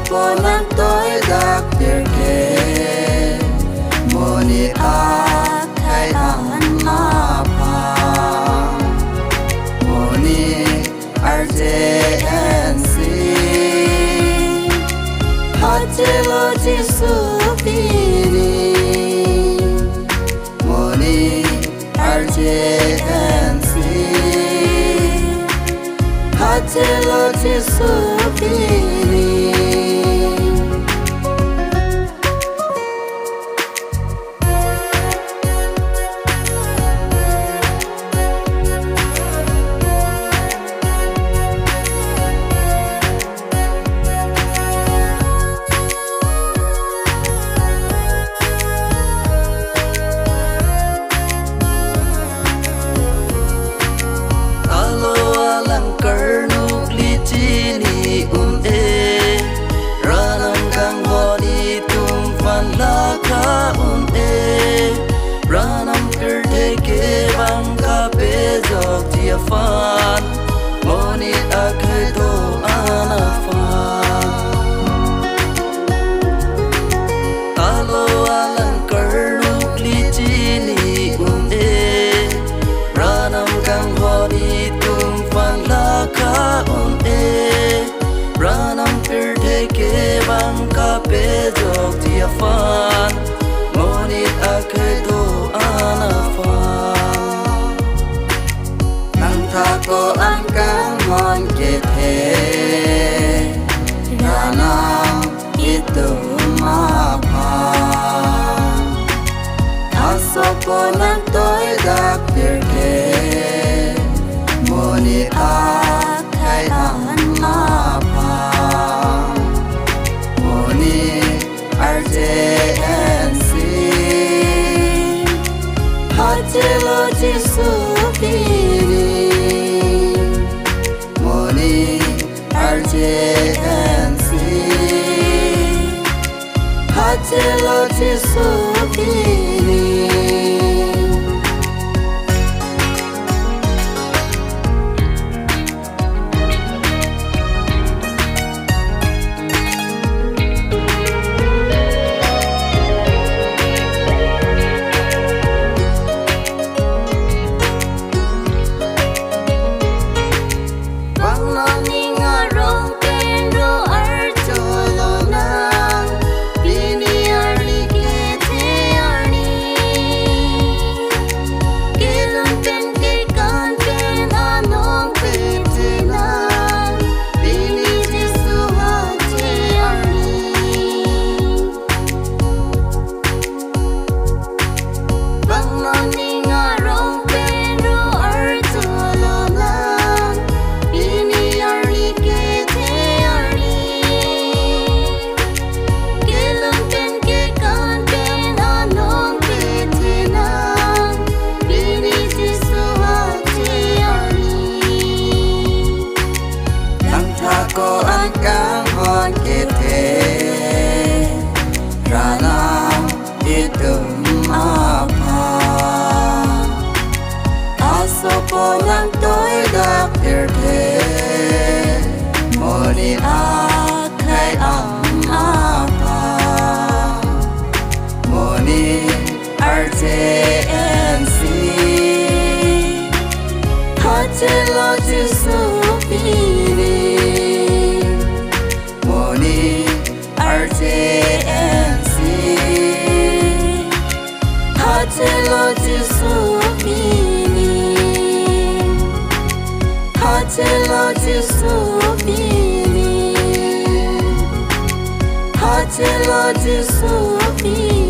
ponan tôi đặc biệt kê moni a khai an ma pa moni RJNC Hachelo Jisu Pini moni RJNC Hachelo Jisu Pini Fan moni akhedo anafan talo alang karnu klicini unde ranam kanghoni tumfan laka unde ranam pirdeke bangka pejok tiafan moni akhedo anafan koan kanghon kethe ranam itu mapa asoponan tôi đặc biệt kê moni a khai an mapa moni RJNC Hachelo Jisu Pini RJNC Hachelo Jisu Pini koan kanghon kethe ranam itu mapa asoponan tôi đặc biệt kê moni a khai an mapa moni RJNC Hachelo Jisu Pini RJNC Hachelo Jisu Pini Hachelo Jisu Pini Hachelo Jisu Pini